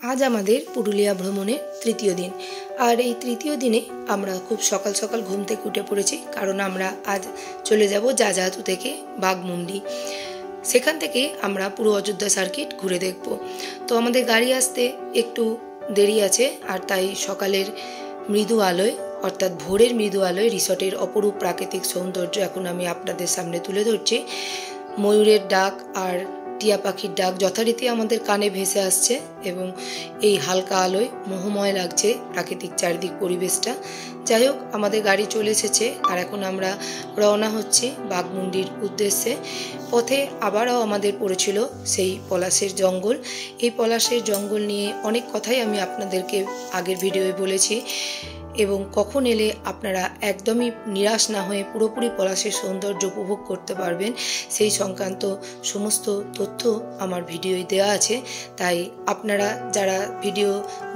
आज आमादेर पुरुलिया भ्रमणेर तृतीय दिन और ये तृतीय दिने आमरा खूब सकाल सकाल घुम थेके उठे पड़ेछि कारण आमरा आज चले যাব जाजातू थेके बागमुंडी। सेखान थेके आमरा पुरो अयोध्या सार्किट घुरे देखब। तो आमादेर गाड़ी आसते एकटू देरी आछे और ताई सकालेर मृदु आलोय अर्थात भोरेर मृदु आलोय रिसर्टेर अपरूप प्राकृतिक सौंदर्य एखन आमि आपनादेर सामने तुले धरछि। मयूरेर डाक और टिया पाखिर डाक यथारीति आमादेर काने भेसे आसছে এবং এই হালকা আলোয় মোহময় লাগছে প্রাকৃতিক চারিদিক পরিবেশটা। যাই হোক আমাদের গাড়ি চলে এসেছে আর এখন আমরা রওনা হচ্ছি বাগমুন্ডির উদ্দেশ্যে। পথে আবারও আমাদের পড়েছিল সেই পলাশের জঙ্গল। এই পলাশের জঙ্গল নিয়ে অনেক কথাই আমি আপনাদেরকে আগের ভিডিওয়ে বলেছি এবং কখন এলে আপনারা একদমই নিরাশ না হয়ে পুরোপুরি পলাশের সৌন্দর্য উপভোগ করতে পারবেন সেই সংক্রান্ত সমস্ত তথ্য আমার ভিডিওয় দেওয়া আছে। তাই আপনারা যারা ভিডিও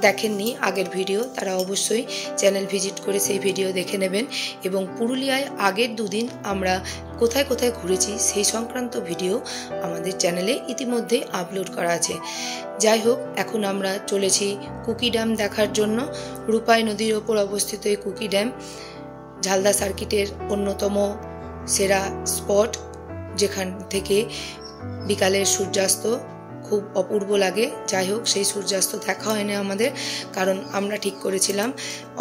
দেখেননি আগের ভিডিও তারা অবশ্যই চ্যানেল ভিজিট করে সেই ভিডিও দেখে নেবেন এবং পুরুলিয়ায় আগের দুদিন আমরা কোথায় কোথায় ঘুরেছি সেই সংক্রান্ত ভিডিও আমাদের চ্যানেলে ইতিমধ্যে আপলোড করা আছে। যাই হোক এখন আমরা চলেছি কুকি ড্যাম দেখার জন্য। রূপাই নদীর ওপর অবস্থিত এই কুকি ড্যাম ঝালদা সার্কিটের অন্যতম সেরা স্পট, যেখান থেকে বিকালের সূর্যাস্ত খুব অপূর্ব লাগে। যাই হোক সেই সূর্যাস্ত দেখা হয়নি আমাদের, কারণ আমরা ঠিক করেছিলাম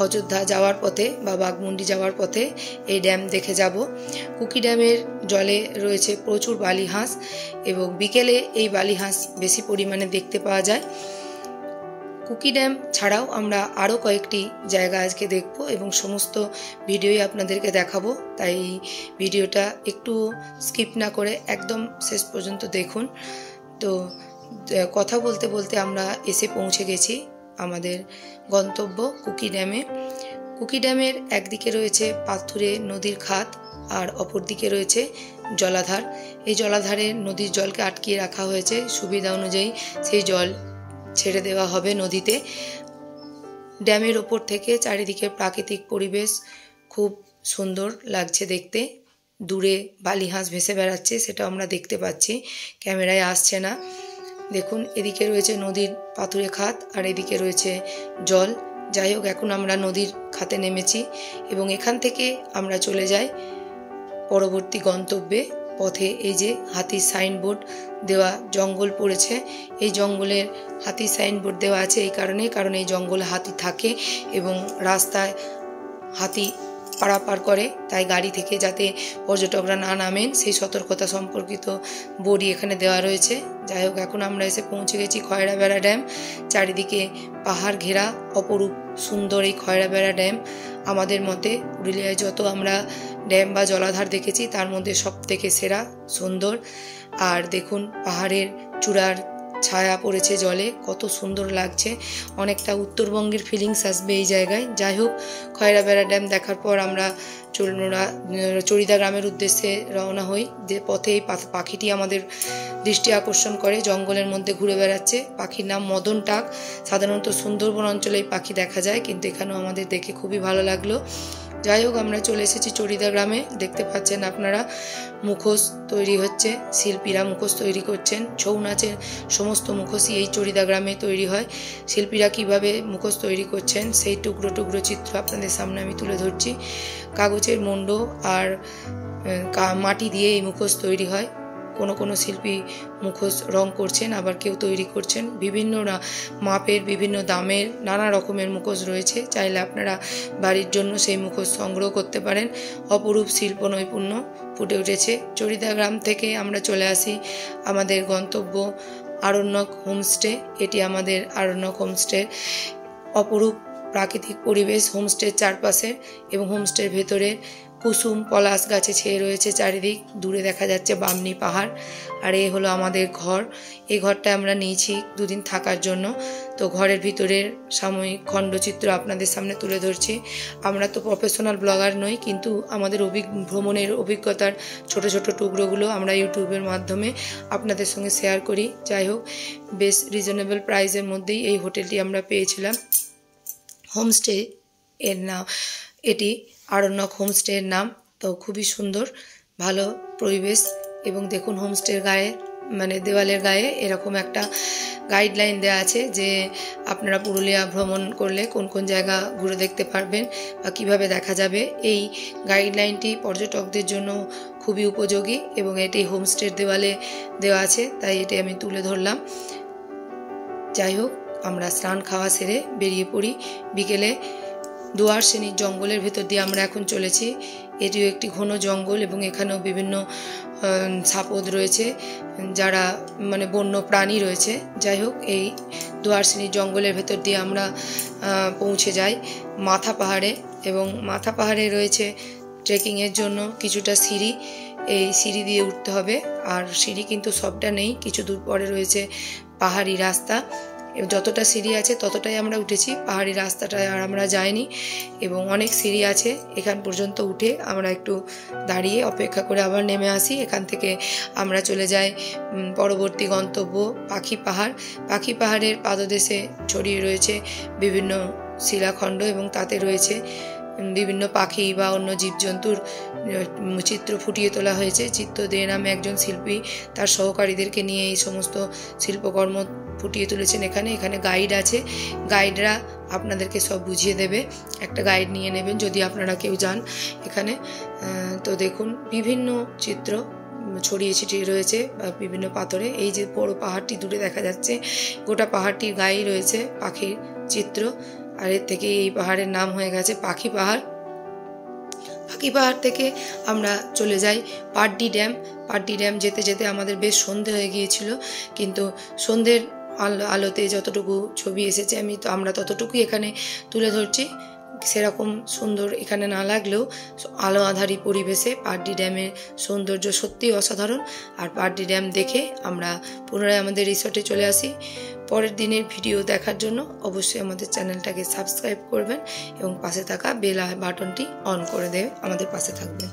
অযোধ্যা যাওয়ার পথে বা বাগমুন্ডি যাওয়ার পথে এই ড্যাম দেখে যাব। কুকি ড্যামের জলে রয়েছে প্রচুর বালিহাঁস এবং বিকেলে এই বালিহাঁস বেশি পরিমাণে দেখতে পাওয়া যায়। কুকি ড্যাম ছাড়াও আমরা আরও কয়েকটি জায়গা আজকে দেখব এবং সমস্ত ভিডিওই আপনাদেরকে দেখাবো। তাই ভিডিওটা একটু স্কিপ না করে একদম শেষ পর্যন্ত দেখুন। তো কথা বলতে বলতে আমরা এসে পৌঁছে গেছি আমাদের গন্তব্য কুকি ড্যামে। কুকি ড্যামের একদিকে রয়েছে পাথুরে নদীর খাত আর অপর দিকে রয়েছে জলাধার। এই জলাধারে নদীর জলকে আটকিয়ে রাখা হয়েছে, সুবিধা অনুযায়ী সেই জল ছেড়ে দেওয়া হবে নদীতে। ড্যামের ওপর থেকে চারিদিকে প্রাকৃতিক পরিবেশ খুব সুন্দর লাগছে দেখতে। দূরে বালিহাঁস ভেসে বেড়াচ্ছে, সেটা আমরা দেখতে পাচ্ছি, ক্যামেরায় আসছে না। দেখুন এদিকে রয়েছে নদীর পাথুরে খাত আর এদিকে রয়েছে জল। যাই হোক এখন আমরা নদীর খাতে নেমেছি এবং এখান থেকে আমরা চলে যাই পরবর্তী গন্তব্যে। পথে এই যে হাতির সাইনবোর্ড দেওয়া জঙ্গল পড়েছে, এই জঙ্গলের হাতির সাইনবোর্ড দেওয়া আছে এই কারণে, কারণ এই জঙ্গলে হাতি থাকে এবং রাস্তায় হাতি পারাপার করে, তাই গাড়ি থেকে যাতে পর্যটকরা না নামেন সেই সতর্কতা সম্পর্কিত বোর্ডই এখানে দেওয়া রয়েছে। যাই হোক এখন আমরা এসে পৌঁছে গেছি খয়রাবেড়া ড্যাম। চারিদিকে পাহাড় ঘেরা অপরূপ সুন্দর এই খয়রাবেড়া ড্যাম আমাদের মতে পুরুলিয়ায় যত আমরা ড্যাম বা জলাধার দেখেছি তার মধ্যে সব থেকে সেরা সুন্দর। আর দেখুন পাহাড়ের চূড়ার ছায়া পড়েছে জলে, কত সুন্দর লাগছে, অনেকটা উত্তরবঙ্গের ফিলিংস আসবে এই জায়গায়। যাই হোক খয়রাবেড়া ড্যাম দেখার পর আমরা চড়িদা গ্রামের উদ্দেশ্যে রওনা হই। যে পথে এই পাখিটি আমাদের দৃষ্টি আকর্ষণ করে, জঙ্গলের মধ্যে ঘুরে বেড়াচ্ছে। পাখির নাম মদন টাক। সাধারণত সুন্দরবন অঞ্চলে এই পাখি দেখা যায়, কিন্তু এখানেও আমাদের দেখে খুবই ভালো লাগলো। যাই হোক আমরা চলে এসেছি চড়িদা গ্রামে। দেখতে পাচ্ছেন আপনারা মুখোশ তৈরি হচ্ছে, শিল্পীরা মুখোশ তৈরি করছেন। ছৌ নাচের সমস্ত মুখোশই এই চড়িদা গ্রামে তৈরি হয়। শিল্পীরা কিভাবে মুখোশ তৈরি করছেন সেই টুকরো টুকরো চিত্র আপনাদের সামনে আমি তুলে ধরছি। কাগজের মুন্ডো আর মাটি দিয়ে এই মুখোশ তৈরি হয়। কোনো কোনো শিল্পী মুখোশ রং করছেন, আবার কেউ তৈরি করছেন। বিভিন্ন মাপের বিভিন্ন দামের নানা রকমের মুখোশ রয়েছে, চাইলে আপনারা বাড়ির জন্য সেই মুখোশ সংগ্রহ করতে পারেন। অপরূপ শিল্প নৈপুণ্য ফুটে উঠেছে। চড়িদা গ্রাম থেকে আমরা চলে আসি আমাদের গন্তব্য আরণ্যক হোমস্টে। এটি আমাদের আরণ্যক হোমস্টে। অপরূপ প্রাকৃতিক পরিবেশ হোমস্টের চারপাশে এবং হোমস্টের ভেতরে কুসুম পলাশ গাছে ছেয়ে রয়েছে চারিদিক। দূরে দেখা যাচ্ছে বামনি পাহাড়। আর এই হলো আমাদের ঘর। এই ঘরটা আমরা নিয়েছি দুদিন থাকার জন্য। তো ঘরের ভিতরের সাময়িক খণ্ডচিত্র আপনাদের সামনে তুলে ধরছি। আমরা তো প্রফেশনাল ব্লগার নই, কিন্তু আমাদের ভ্রমণের অভিজ্ঞতার ছোট ছোট টুকরোগুলো আমরা ইউটিউবের মাধ্যমে আপনাদের সঙ্গে শেয়ার করি। যাই হোক বেশ রিজনেবল প্রাইসের মধ্যেই এই হোটেলটি আমরা পেয়েছিলাম। হোমস্টে এর নাম, এটি আরণ্যক হোমস্টের নাম। তো খুবই সুন্দর, ভালো পরিবেশ এবং দেখুন হোমস্টের গায়ে মানে দেওয়ালের গায়ে এরকম একটা গাইডলাইন দেওয়া আছে যে আপনারা পুরুলিয়া ভ্রমণ করলে কোন কোন জায়গা ঘুরে দেখতে পারবেন বা কীভাবে দেখা যাবে। এই গাইডলাইনটি পর্যটকদের জন্য খুবই উপযোগী এবং এটি হোমস্টের দেওয়ালে দেওয়া আছে, তাই এটি আমি তুলে ধরলাম। যাই হোক, আমরা স্নান খাওয়া সেরে বেরিয়ে পড়ি। বিকেলে দুয়ারসেনির জঙ্গলের ভেতর দিয়ে আমরা এখন চলেছি। এটিও একটি ঘন জঙ্গল এবং এখানেও বিভিন্ন ছাপদ রয়েছে, যারা মানে বন্য প্রাণী রয়েছে। যাই হোক, এই দুয়ারসেনির জঙ্গলের ভেতর দিয়ে আমরা পৌঁছে যাই মাথা পাহাড়ে, এবং মাথা পাহাড়ে রয়েছে ট্রেকিংয়ের জন্য কিছুটা সিঁড়ি। এই সিঁড়ি দিয়ে উঠতে হবে, আর সিঁড়ি কিন্তু সবটা নেই, কিছু দূর পরে রয়েছে পাহাড়ি রাস্তা। যতটা সিঁড়ি আছে ততটাই আমরা উঠেছি, পাহাড়ি রাস্তাটায় আর আমরা যাইনি। এবং অনেক সিঁড়ি আছে, এখান পর্যন্ত উঠে আমরা একটু দাঁড়িয়ে অপেক্ষা করে আবার নেমে আসি। এখান থেকে আমরা চলে যাই পরবর্তী গন্তব্য পাখি পাহাড়। পাখি পাহাড়ের পাদদেশে ছড়িয়ে রয়েছে বিভিন্ন শিলাখণ্ড এবং তাতে রয়েছে বিভিন্ন পাখি বা অন্য জীবজন্তুর চিত্র ফুটিয়ে তোলা হয়েছে। চিত্ত দে নামে একজন শিল্পী তার সহকারীদেরকে নিয়ে এই সমস্ত শিল্পকর্ম ফুটিয়ে তুলেছেন। এখানে গাইড আছে, গাইডরা আপনাদেরকে সব বুঝিয়ে দেবে। একটা গাইড নিয়ে নেবেন যদি আপনারা কেউ যান এখানে। তো দেখুন, বিভিন্ন চিত্র ছড়িয়ে ছিটিয়ে রয়েছে বিভিন্ন পাথরে। এই যে বড় পাহাড়টি দূরে দেখা যাচ্ছে, গোটা পাহাড়টির গায়েই রয়েছে পাখির চিত্র, আর এর থেকে এই পাহাড়ের নাম হয়ে গেছে পাখি পাহাড়। পাখি পাহাড় থেকে আমরা চলে যাই পাড্ডি ড্যাম। পাড্ডি ড্যাম যেতে যেতে আমাদের বেশ সন্ধে হয়ে গিয়েছিল, কিন্তু সন্ধ্যের আলোতে যতটুকু ছবি এসেছে আমরা ততটুকুই এখানে তুলে ধরছি। সেরকম সুন্দর এখানে না লাগলেও আলো আঁধারি পরিবেশে পাড্ডি ড্যামের সৌন্দর্য সত্যিই অসাধারণ। আর পাড্ডি ড্যাম দেখে আমরা পুনরায় আমাদের রিসর্টে চলে আসি। পরের দিনের ভিডিও দেখার জন্য অবশ্যই আমাদের চ্যানেলটাকে সাবস্ক্রাইব করবেন এবং পাশে থাকা বেল বাটনটি অন করে দিয়ে আমাদের পাশে থাকবেন।